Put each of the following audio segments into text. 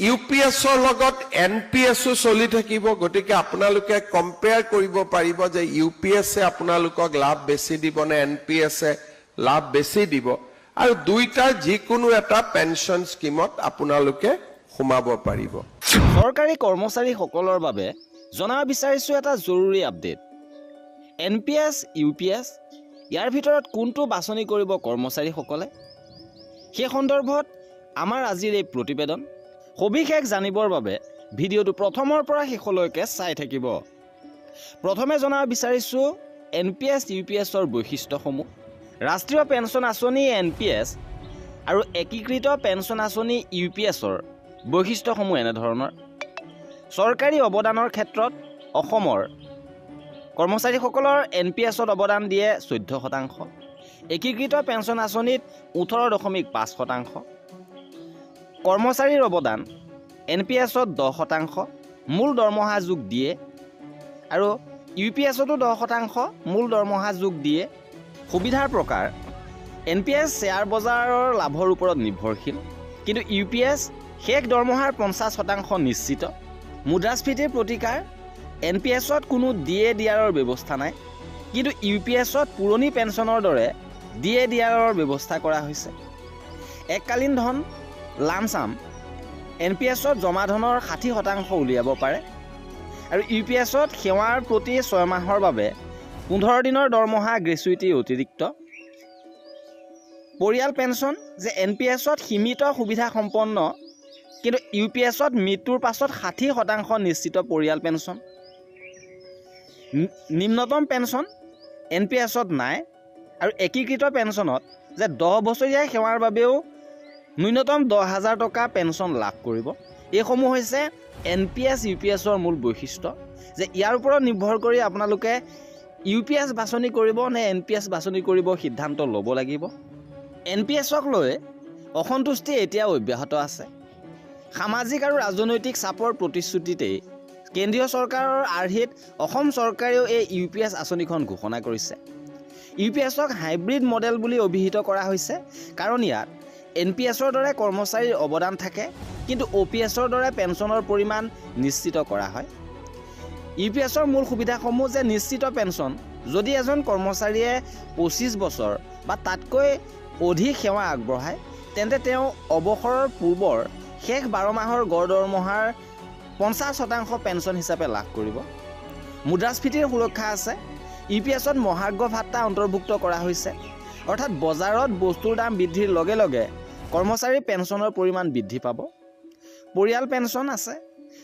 ইউপিএছৰ লগত এনপিএছও চলি থাকিব গতিকে আপোনালোকে কম্পেয়াৰ কৰিব পাৰিব যে ইউপিএছে আপোনালোকক লাভ বেছি দিব নে এনপিএছে লাভ বেছি দিব আৰু দুইটাৰ যিকোনো এটা পেনশন স্কিমত আপোনালোকে সোমাব পাৰিব চৰকাৰী কৰ্মচাৰীসকলৰ বাবে জনাব বিচাৰিছো এটা জৰুৰী আপডেট এনপিএছ ইউপিএছ ইয়াৰ ভিতৰত কোনটো বাছনি কৰিব কৰ্মচাৰীসকলে সেই সন্দৰ্ভত আমাৰ আজিৰ এই প্ৰতিবেদন সবিশেষ জানিবৰ বাবে ভিডিঅ'টো প্ৰথমৰ পৰা শেষলৈকে চাই থাকিব প্ৰথমে জনাব বিচাৰিছো এনপিএছ ইউপিএছৰ বৈশিষ্ট্যসমূহ ৰাষ্ট্ৰীয় পেন্সন আঁচনি এনপিএছ আৰু একীকৃত পেন্সন আঁচনি ইউপিএছৰ বৈশিষ্ট্যসমূহ এনেধৰণৰ চৰকাৰী অৱদানৰ ক্ষেত্ৰত অসমৰ কৰ্মচাৰীসকলৰ এনপিএছত অৱদান দিয়ে 14%, একীকৃত পেন্সন আঁচনিত 18.5%, কৰ্মচাৰীৰ অৱদান এনপিএছত 10%, মূল দৰমহা যোগ দিয়ে আৰু ইউপিএছতো 10% মূল দৰমহা যোগ দিয়ে সুবিধাৰ প্ৰকাৰ এনপিএছ শ্বেয়াৰ বজাৰৰ লাভৰ ওপৰত নিৰ্ভৰশীল কিন্তু ইউপিএছ শেষ দৰমহাৰ 50% নিশ্চিত মুদ্ৰাস্ফীতিৰ প্ৰতিকাৰ এনপিএছত কোনো ডিএডিআৰৰ ব্যৱস্থা নাই কিন্তু ইউপিএছত পুৰণি পেন্সনৰ দৰে ডিএডিআৰৰ ব্যৱস্থা কৰা হৈছে এককালীন ধন লামসাম এনপিএছত জমা ধনৰ 60% উলিয়াব পাৰে আৰু ইউপিএছত সেৱাৰ প্ৰতি 6 মাহৰ বাবে 15 দিনৰ দৰমহা গ্ৰেচুইটি অতিৰিক্ত পৰিয়াল পেন্সন যে এনপিএছত সীমিত সুবিধা সম্পন্ন কিন্তু ইউপিএছত মৃত্যুৰ পাছত 60% নিশ্চিত পৰিয়াল পেন্সন নিম্নতম পেন্সন এনপিএছত নাই আৰু একীকৃত পেন্সনত যে 10 বছৰীয়া সেৱাৰ বাবেও ন্যূনতম 10,000 টকা পেন্সন লাভ কৰিব এইসমূহ হৈছে এনপিএছ ইউপিএছৰ মূল বৈশিষ্ট্য যে ইয়াৰ ওপৰত নিৰ্ভৰ কৰি আপোনালোকে ইউপিএছ বাছনি কৰিব নে এনপিএছ বাছনি কৰিব সিদ্ধান্ত ল'ব লাগিব এনপিএছক লৈ অসন্তুষ্টি এতিয়াও অব্যাহত আছে সামাজিক আৰু ৰাজনৈতিক চাপৰ প্ৰতিশ্ৰুতিতেই কেন্দ্ৰীয় চৰকাৰৰ আৰ্হিত অসম চৰকাৰেও এই ইউপিএছ আঁচনিখন ঘোষণা কৰিছে ইউপিএছক হাইব্ৰিড মডেল বুলি অভিহিত কৰা হৈছে কাৰণ ইয়াত এনপিএছৰ দৰে কৰ্মচাৰীৰ অৱদান থাকে কিন্তু অপিএছৰ দৰে পেন্সনৰ পৰিমাণ নিশ্চিত কৰা হয় ইউপিএছৰ মূল সুবিধাসমূহ যে নিশ্চিত পেন্সন যদি এজন কৰ্মচাৰীয়ে 25 বছৰ বা তাতকৈ অধিক সেৱা আগবঢ়ায় তেন্তে তেওঁ অৱসৰৰ পূৰ্বৰ শেষ 12 মাহৰ গড় দৰমহাৰ 50% পেন্সন হিচাপে লাভ কৰিব মুদ্ৰাস্ফীতিৰ সুৰক্ষা আছে ইউপিএছত মহাৰ্ঘ ভাত্তা অন্তৰ্ভুক্ত কৰা হৈছে অৰ্থাৎ বজাৰত বস্তুৰ দাম বৃদ্ধিৰ লগে লগে কৰ্মচাৰীৰ পেন্সনৰ পৰিমাণ বৃদ্ধি পাব পৰিয়াল পেন্সন আছে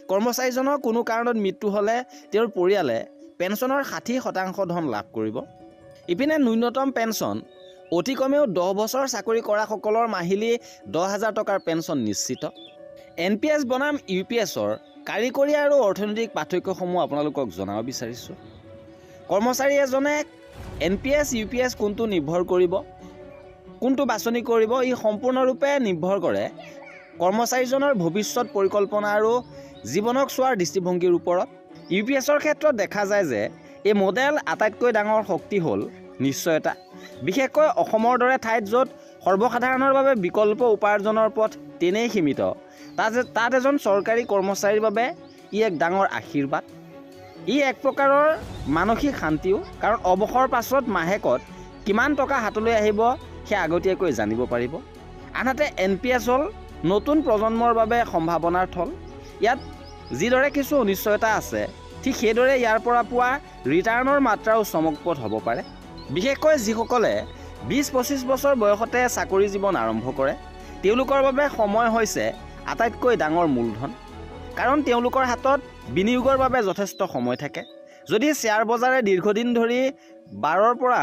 কৰ্মচাৰীজনৰ কোনো কাৰণত মৃত্যু হ'লে তেওঁৰ পৰিয়ালে পেন্সনৰ 60% ধন লাভ কৰিব ইপিনে ন্যূনতম পেন্সন অতি কমেও 10 বছৰ চাকৰি কৰাসকলৰ মাহিলী 10,000 টকাৰ পেন্সন নিশ্চিত এনপিএছ বনাম ইউপিএছৰ কাৰিকৰী আৰু অৰ্থনৈতিক পাৰ্থক্যসমূহ আপোনালোকক জনাব বিচাৰিছোঁ কৰ্মচাৰী এজনে এনপিএছ ইউপিএছ কোনটো নিৰ্ভৰ কৰিব কোনটো বাছনি কৰিব ই সম্পূৰ্ণৰূপে নিৰ্ভৰ কৰে কৰ্মচাৰীজনৰ ভৱিষ্যত পৰিকল্পনা আৰু জীৱনক চোৱাৰ দৃষ্টিভংগীৰ ওপৰত ইউপিএছৰ ক্ষেত্ৰত দেখা যায় যে এই মডেল আটাইতকৈ ডাঙৰ শক্তি হ'ল নিশ্চয়তা বিশেষকৈ অসমৰ দৰে ঠাইত য'ত সৰ্বসাধাৰণৰ বাবে বিকল্প উপাৰ্জনৰ পথ তেনেই সীমিত তাত এজন চৰকাৰী কৰ্মচাৰীৰ বাবে ই এক ডাঙৰ আশীৰ্বাদ ই এক প্ৰকাৰৰ মানসিক শান্তিও কাৰণ অৱসৰৰ পাছত মাহেকত কিমান টকা হাতলৈ আহিব সেই আগতীয়াকৈ জানিব পাৰিব আনহাতে এনপিএছ হ'ল নতুন প্ৰজন্মৰ বাবে সম্ভাৱনাৰ থল ইয়াত যিদৰে কিছু অনিশ্চয়তা আছে ঠিক সেইদৰে ইয়াৰ পৰা পোৱা ৰিটাৰ্ণৰ মাত্ৰাও চমকপ্ৰদ হ'ব পাৰে বিশেষকৈ যিসকলে 20-25 বছৰ বয়সতে চাকৰি জীৱন আৰম্ভ কৰে তেওঁলোকৰ বাবে সময় হৈছে আটাইতকৈ ডাঙৰ মূলধন কাৰণ তেওঁলোকৰ হাতত বিনিয়োগৰ বাবে যথেষ্ট সময় থাকে যদি শ্বেয়াৰ বজাৰে দীৰ্ঘদিন ধৰি 12 পৰা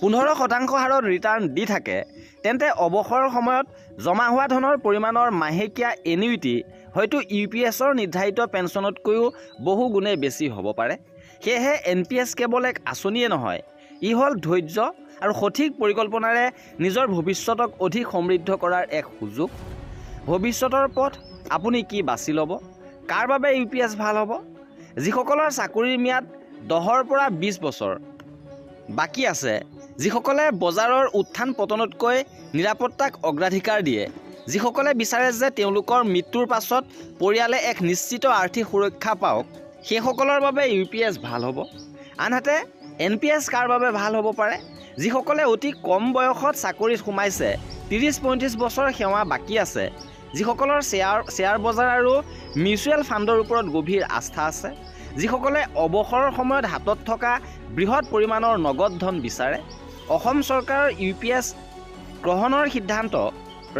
15% হাৰত ৰিটাৰ্ণ দি থাকে তেন্তে অৱসৰৰ সময়ত জমা হোৱা ধনৰ পৰিমাণৰ মাহেকীয়া এনিউইটি হয়তো ইউপিএছৰ নিৰ্ধাৰিত পেন্সনতকৈও বহু গুণে বেছি হ'ব পাৰে সেয়েহে এনপিএছ কেৱল এক আঁচনিয়ে নহয় ই হ'ল ধৈৰ্য আৰু সঠিক পৰিকল্পনাৰে নিজৰ ভৱিষ্যতক অধিক সমৃদ্ধ কৰাৰ এক সুযোগ ভৱিষ্যতৰ পথ আপুনি কি বাছি ল'ব কাৰ বাবে ইউপিএছ ভাল হ'ব যিসকলৰ চাকৰিৰ ম্যাদ 10 পৰা 20 বছৰ বাকী আছে যিসকলে বজাৰৰ উত্থান পতনতকৈ নিৰাপত্তাক অগ্ৰাধিকাৰ দিয়ে যিসকলে বিচাৰে যে তেওঁলোকৰ মৃত্যুৰ পাছত পৰিয়ালে এক নিশ্চিত আৰ্থিক সুৰক্ষা পাওক, সেইসকলৰ বাবে UPS ভাল হ'ব। আনহাতে NPS কাৰ বাবে ভাল হ'ব পাৰে? যিসকলে অতি কম বয়সত চাকৰিত সোমাইছে, 30-35 বছৰ সেৱা বাকী আছে, যিসকলৰ শ্বেয়াৰ বজাৰ আৰু মিউচুৱেল ফাণ্ডৰ ওপৰত গভীৰ আস্থা আছে, যিসকলে অৱসৰৰ সময়ত হাতত থকা বৃহৎ পৰিমাণৰ নগদ ধন বিচাৰে। অসম চৰকাৰৰ UPS গ্ৰহণৰ সিদ্ধান্ত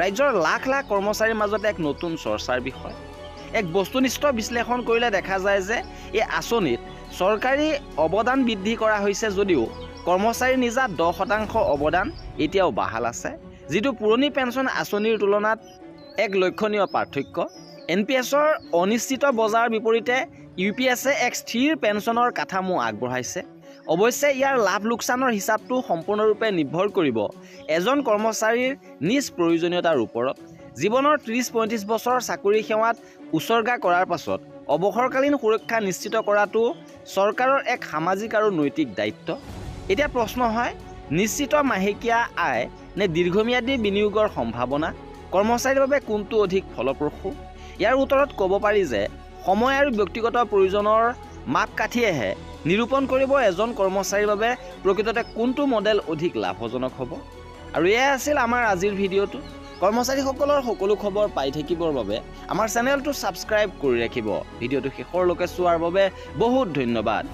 ৰাজ্যৰ লাখ লাখ কৰ্মচাৰীৰ মাজত এক নতুন চৰ্চাৰ বিষয়। এক বস্তুনিষ্ঠ বিশ্লেষণ কৰিলে দেখা যায় যে এই আঁচনিত চৰকাৰী অৱদান বৃদ্ধি কৰা হৈছে যদিও কৰ্মচাৰীৰ নিজা 10% অৱদান এতিয়াও বাহাল আছে, যিটো পুৰণি পেঞ্চন আঁচনিৰ তুলনাত এক লক্ষণীয় পাৰ্থক্য। NPSৰ অনিশ্চিত বজাৰৰ বিপৰীতে UPSে এক স্থিৰ পেঞ্চনৰ কাঠামো আগবঢ়াইছে। অৱশ্যে ইয়াৰ লাভ লোকচানৰ হিচাপটো সম্পূৰ্ণৰূপে নিৰ্ভৰ কৰিব এজন কৰ্মচাৰীৰ নিজ প্ৰয়োজনীয়তাৰ ওপৰত। জীৱনৰ 30-35 বছৰ চাকৰি সেৱাত উচৰ্গা কৰাৰ পাছত অৱসৰকালীন সুৰক্ষা নিশ্চিত কৰাটো চৰকাৰৰ এক সামাজিক আৰু নৈতিক দায়িত্ব। এতিয়া প্ৰশ্ন হয়, নিশ্চিত মাহেকীয়া আয় নে দীৰ্ঘম্যাদী বিনিয়োগৰ সম্ভাৱনা, কৰ্মচাৰীৰ বাবে কোনটো অধিক ফলপ্ৰসূ? ইয়াৰ উত্তৰত ক'ব পাৰি যে সময় আৰু ব্যক্তিগত প্ৰয়োজনৰ মাপকাঠিয়েহে নিৰূপণ কৰিব এজন কৰ্মচাৰীৰ বাবে প্ৰকৃততে কোনটো মডেল অধিক লাভজনক হ'ব। আৰু এয়াই আছিল আমাৰ আজিৰ ভিডিঅ'টো। কৰ্মচাৰীসকলৰ সকলো খবৰ পাই থাকিবৰ বাবে আমাৰ চেনেলটো ছাবস্ক্ৰাইব কৰি ৰাখিব। ভিডিঅ'টো শেষৰলৈকে চোৱাৰ বাবে বহুত ধন্যবাদ।